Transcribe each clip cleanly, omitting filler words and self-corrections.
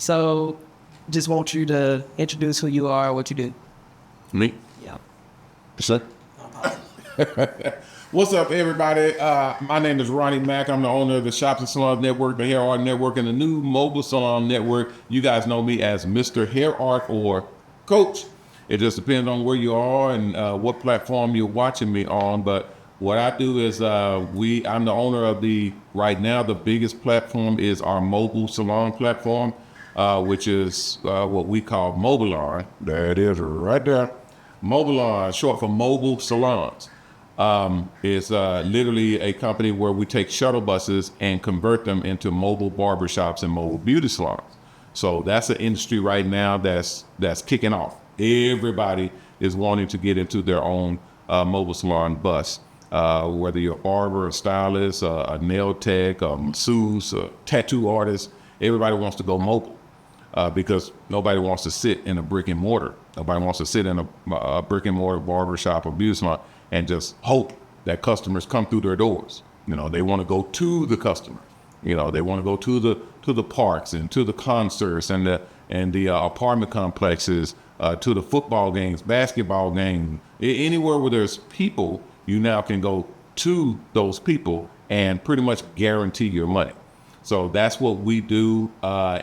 So just want you to introduce who you are, what you do. Me? Yeah. Sir? What's up, everybody? My name is Ronnie Mac. I'm the owner of the Shops Salon NETWORK, the HairArt Network, and the new Mobile Salon Network. You guys know me as MrHairArt or Coach. It just depends on where you are and what platform you're watching me on. But what I do is I'm the owner of right now, the biggest platform is our Mobile Salon platform, which is what we call Mobalon. There it is right there. Mobalon, short for Mobile Salons. Is literally a company where we take shuttle buses and convert them into mobile barbershops and mobile beauty salons. So that's an industry right now that's kicking off. Everybody is wanting to get into their own mobile salon bus. Whether you're a barber, a stylist, a nail tech, a masseuse, a tattoo artist, everybody wants to go mobile because nobody wants to sit in a brick and mortar. Nobody wants to sit in a brick and mortar barbershop or beauty salon and just hope that customers come through their doors. You know, they want to go to the customer. You know, they want to go to the parks and to the concerts and the apartment complexes, to the football games, basketball games, anywhere where there's people. You now can go to those people and pretty much guarantee your money. So that's what we do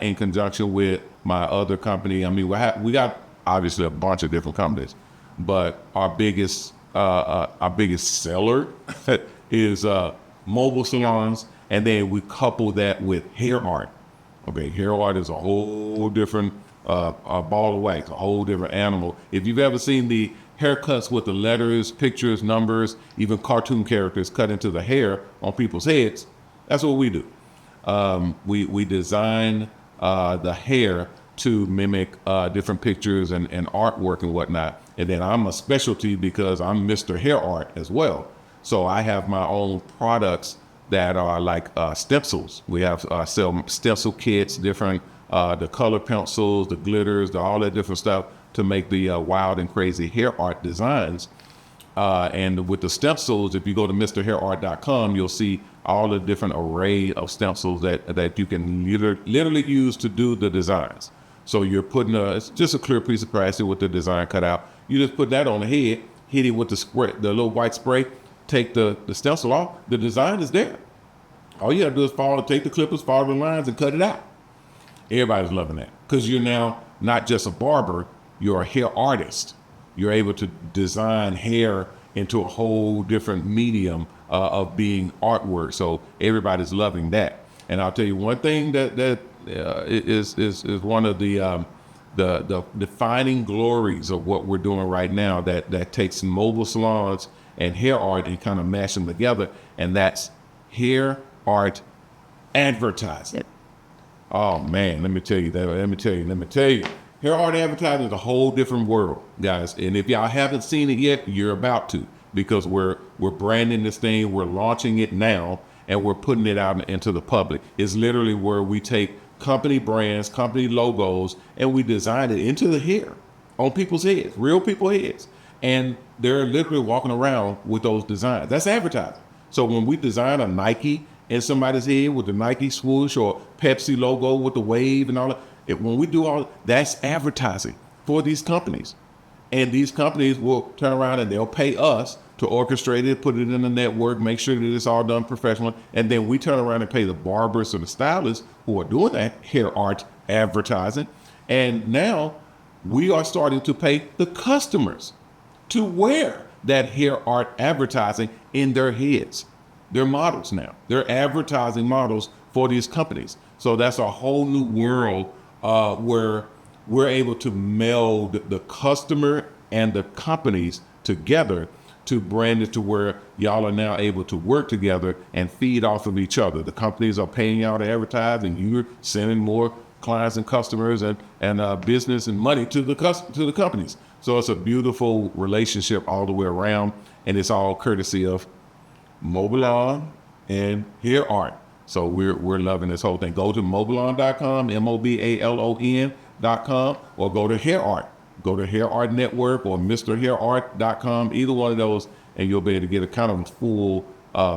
in conjunction with my other company. I mean, we got obviously a bunch of different companies, but our biggest seller is mobile salons, and then we couple that with hair art. Okay, hair art is a whole different ball of wax, a whole different animal. If you've ever seen the haircuts with the letters, pictures, numbers, even cartoon characters cut into the hair on people's heads, that's what we do. We design the hair to mimic different pictures and artwork and whatnot. And then I'm a specialty because I'm MrHairArt as well. So I have my own products that are like stencils. We have sell stencil kits, different the color pencils, the glitters, all that different stuff to make the wild and crazy hair art designs. And with the stencils, if you go to MrHairArt.com, you'll see all the different array of stencils that you can literally use to do the designs. So you're putting it's just a clear piece of plastic with the design cut out. You just put that on the head, hit it with the spray, the little white spray, take the stencil off, the design is there. All you gotta do is take the clippers, follow the lines, and cut it out. Everybody's loving that because you're now not just a barber, you're a hair artist. You're able to design hair into a whole different medium of being artwork. So everybody's loving that. And I'll tell you one thing that is one of the defining glories of what we're doing right now that takes mobile salons and hair art and kind of mash them together, and that's hair art advertising. Yep. Oh man, let me tell you. Hair art advertising is a whole different world, guys. And if y'all haven't seen it yet, you're about to, because we're branding this thing, we're launching it now, and we're putting it out into the public. It's literally where we take company brands, company logos, and we design it into the hair on people's heads, real people's heads. And they're literally walking around with those designs. That's advertising. So when we design a Nike in somebody's head with the Nike swoosh or Pepsi logo with the wave and all that, when we do all that's advertising for these companies. And these companies will turn around and they'll pay us to orchestrate it, put it in the network, make sure that it's all done professionally. And then we turn around and pay the barbers or the stylists who are doing that hair art advertising. And now we are starting to pay the customers to wear that hair art advertising in their heads. They're models now. They're advertising models for these companies. So that's a whole new world where we're able to meld the customer and the companies together to brand it to where y'all are now able to work together and feed off of each other. The companies are paying y'all to advertise, and you're sending more clients and customers and business and money to the companies. So it's a beautiful relationship all the way around, and it's all courtesy of Mobalon and Hair Art. So we're loving this whole thing. Go to Mobalon.com, Mobalon.com, or go to Hair Art. Go to HairArt Network or MrHairArt.com, either one of those, and you'll be able to get a kind of full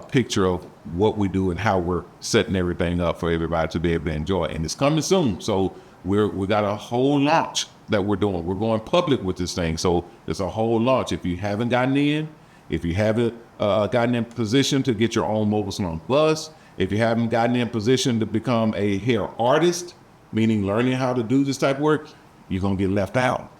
picture of what we do and how we're setting everything up for everybody to be able to enjoy. And it's coming soon, so We got a whole launch that we're doing. We're going public with this thing. So it's a whole launch. If you haven't gotten in, if you haven't gotten in position to get your own mobile salon bus, if you haven't gotten in position to become a hair artist, meaning learning how to do this type of work, you're going to get left out.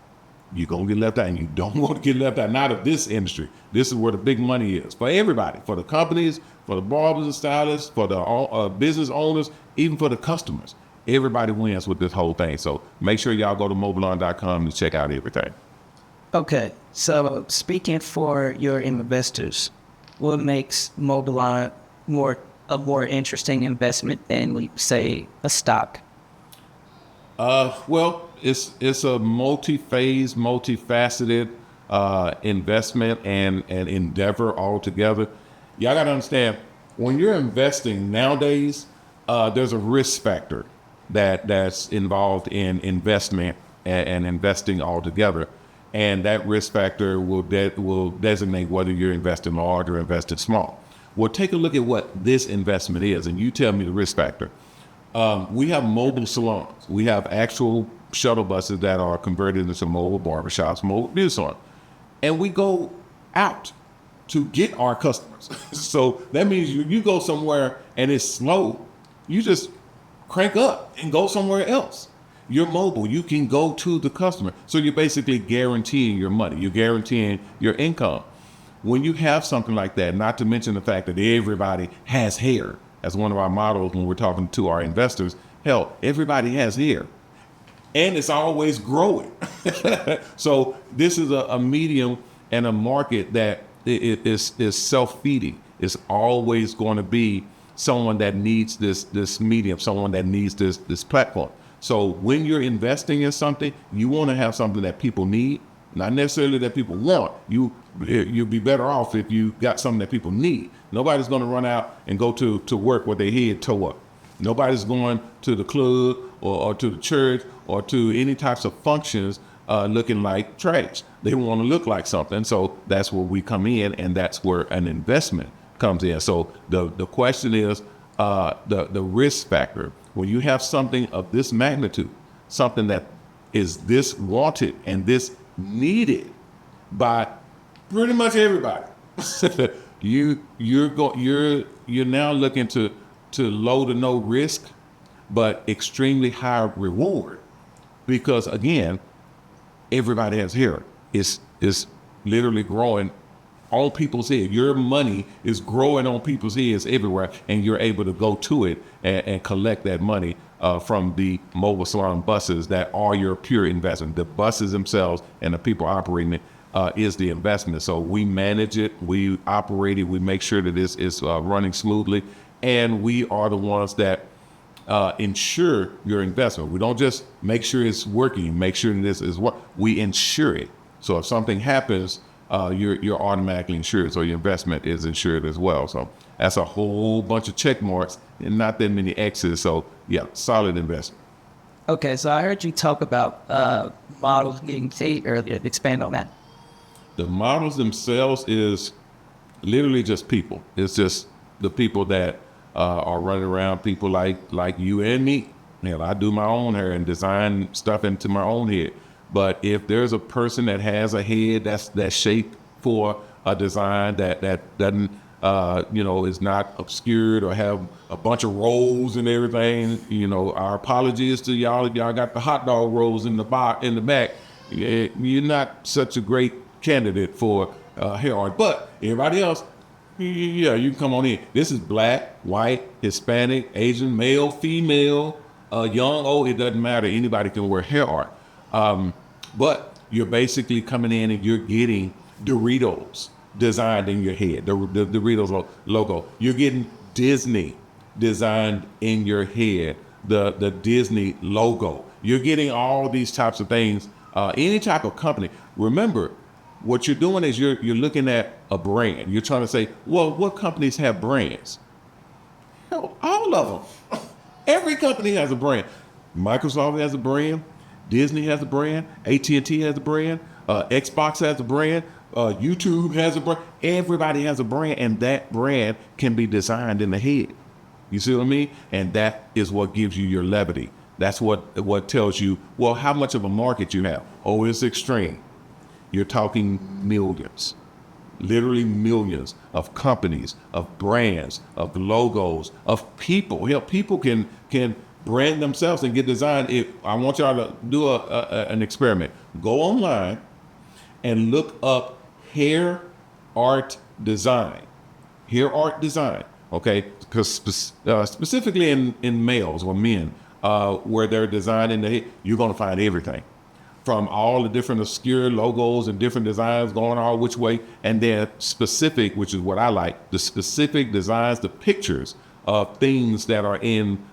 You're going to get left out, and you don't want to get left out, not of this industry. This is where the big money is for everybody, for the companies, for the barbers and stylists, for the business owners, even for the customers. Everybody wins with this whole thing. So make sure y'all go to Mobalon.com to check out everything. Okay, so speaking for your investors, what makes Mobalon a more interesting investment than, say, a stock? Well, it's a multi-phase, multifaceted investment and endeavor altogether. Y'all got to understand, when you're investing nowadays, there's a risk factor that's involved in investment and investing altogether. And that risk factor will designate whether you're investing large or investing small. Well, take a look at what this investment is, and you tell me the risk factor. We have mobile salons. We have actual shuttle buses that are converted into mobile barbershops, mobile beauty salons. And we go out to get our customers. So that means you go somewhere and it's slow, you just crank up and go somewhere else. You're mobile. You can go to the customer. So you're basically guaranteeing your money. You're guaranteeing your income. When you have something like that, not to mention the fact that everybody has hair, as one of our models when we're talking to our investors, hell, everybody has hair. And it's always growing. So this is a medium and a market that is self-feeding. It's always going to be someone that needs this medium, someone that needs this platform. So when you're investing in something, you want to have something that people need, not necessarily that people want. You'll be better off if you got something that people need. Nobody's going to run out and go to work with their head toe up. Nobody's going to the club or to the church or to any types of functions looking like trash. They want to look like something. So that's where we come in, and that's where an investment comes in. So the question is the risk factor. When you have something of this magnitude, something that is this wanted and this needed by pretty much everybody, you're now looking to low to no risk, but extremely high reward, because again, everybody has hair. It's literally growing on people's head. Your money is growing on people's heads everywhere, and you're able to go to it and collect that money from the mobile salon buses that are your pure investment. The buses themselves and the people operating it is the investment. So we manage it, we operate it, we make sure that it's running smoothly, and we are the ones that ensure your investment. We don't just make sure it's working, make sure this is what we insure it. So if something happens, you're automatically insured. So your investment is insured as well. So that's a whole bunch of check marks and not that many X's. So yeah, solid investment. Okay, so I heard you talk about models getting paid earlier. Expand on that. The models themselves is literally just people. It's just the people that are running around, people like you and me. Hell, I do my own hair and design stuff into my own head. But if there's a person that has a head that's shaped for a design that doesn't, is not obscured or have a bunch of rolls and everything, our apologies to y'all. Y'all got the hot dog rolls in the back. You're not such a great candidate for hair art. But everybody else, yeah, you can come on in. This is black, white, Hispanic, Asian, male, female, young, old. It doesn't matter. Anybody can wear hair art. But you're basically coming in and you're getting Doritos designed in your head, the Doritos logo. You're getting Disney designed in your head, the Disney logo. You're getting all these types of things, any type of company. Remember, what you're doing is you're looking at a brand. You're trying to say, well, what companies have brands? Hell, all of them. Every company has a brand. Microsoft has a brand. Disney has a brand, AT&T has a brand, Xbox has a brand, YouTube has a brand. Everybody has a brand, and that brand can be designed in the head. You see what I mean? And that is what gives you your levity. That's what tells you, well, how much of a market you have. Oh, it's extreme. You're talking millions, literally millions of companies, of brands, of logos, of people. Hell, people can brand themselves and get designed. If I want y'all to do an experiment, go online and look up hair art design. Hair art design, okay? Because specifically in males or men, where they're designing the hair, you're gonna find everything. From all the different obscure logos and different designs going all which way, and then specific, which is what I like, the specific designs, the pictures of things that are in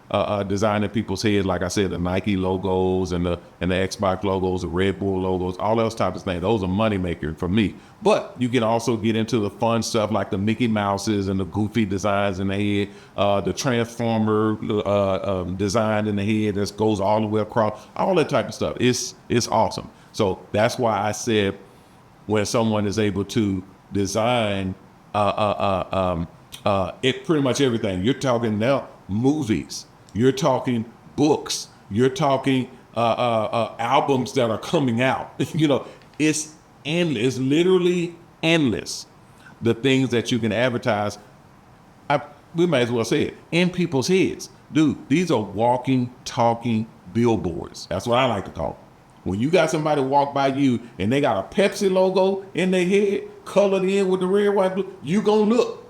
design in people's heads. Like I said, the Nike logos and the Xbox logos, the Red Bull logos, all those types of things. Those are money makers for me. But you can also get into the fun stuff like the Mickey Mouses and the goofy designs in the head, the Transformer design in the head that goes all the way across, all that type of stuff. It's awesome. So that's why I said when someone is able to design it pretty much everything. You're talking now movies, you're talking books, you're talking albums that are coming out. It's endless. It's literally endless. The things that you can advertise, we might as well say it, in people's heads. Dude, these are walking, talking billboards. That's what I like to call them. When you got somebody walk by you and they got a Pepsi logo in their head, colored in with the red, white, blue, you gonna look.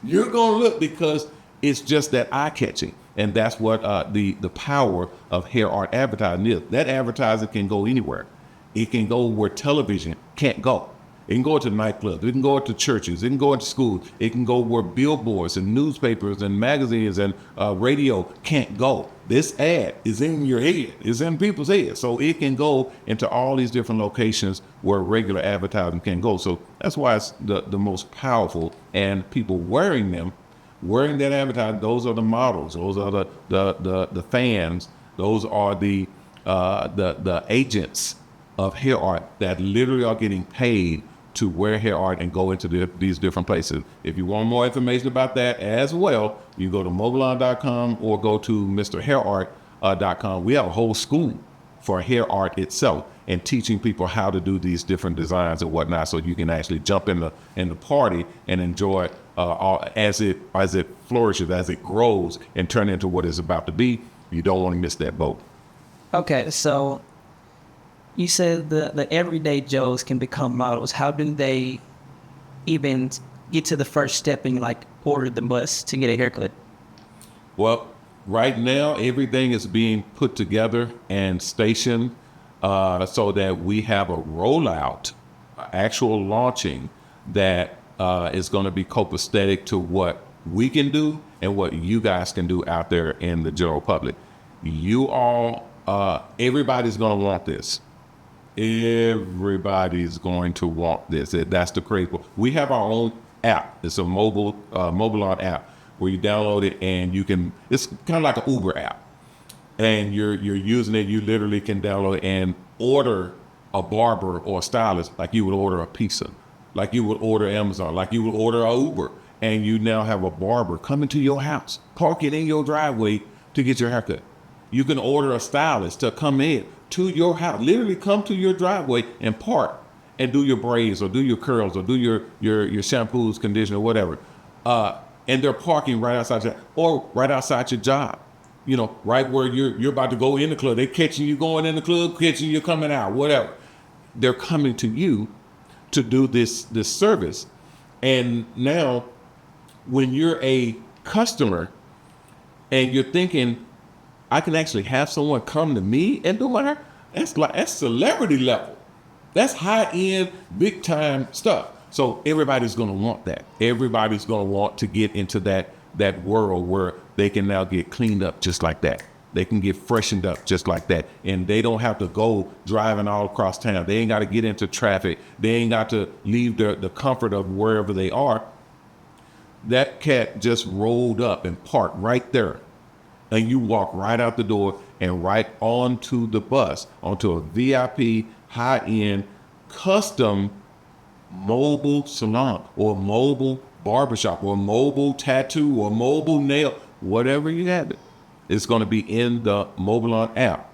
You're gonna look because it's just that eye-catching. And that's what the power of hair art advertising is. That advertising can go anywhere. It can go where television can't go. It can go to nightclubs. It can go to churches. It can go into schools. It can go where billboards and newspapers and magazines and radio can't go. This ad is in your head. It's in people's heads. So it can go into all these different locations where regular advertising can go. So that's why it's the most powerful. And people wearing that advertising, those are the models. Those are the fans. Those are the agents of hair art that literally are getting paid to wear hair art and go into these different places. If you want more information about that as well, you go to Mobalon.com or go to MrHairArt.com. We have a whole school for hair art itself and teaching people how to do these different designs and whatnot, so you can actually jump in the party and enjoy as it flourishes, as it grows and turn into what it's about to be. You don't want to miss that boat. Okay, so you said the everyday Joes can become models. How do they even get to the first step and order the bus to get a haircut? Well, right now everything is being put together and stationed so that we have a rollout, actual launching that is going to be copacetic to what we can do and what you guys can do out there in the general public. You all, everybody's going to want this. Everybody's going to want this. That's the crazy part. We have our own app. It's a Mobalon app where you download it and you can. It's kind of like an Uber app, and you're using it. You literally can download it and order a barber or a stylist like you would order a pizza, like you would order Amazon, like you would order a Uber, and you now have a barber coming to your house, park it in your driveway to get your haircut. You can order a stylist to come in to your house, literally come to your driveway and park and do your braids or do your curls or do your shampoos, conditioner, whatever. And they're parking right outside right outside your job. Right where you're about to go in the club. They're catching you going in the club, catching you coming out, whatever. They're coming to you to do this service. And now when you're a customer and you're thinking, I can actually have someone come to me and do my hair, that's celebrity level. That's high end, big time stuff. So everybody's gonna want that. Everybody's gonna want to get into that world where they can now get cleaned up just like that. They can get freshened up just like that. And they don't have to go driving all across town. They ain't gotta get into traffic. They ain't got to leave the comfort of wherever they are. That cat just rolled up and parked right there. And you walk right out the door and right onto the bus, onto a VIP, high-end, custom mobile salon or mobile barbershop or mobile tattoo or mobile nail, whatever you have it. It's going to be in the Mobalon app.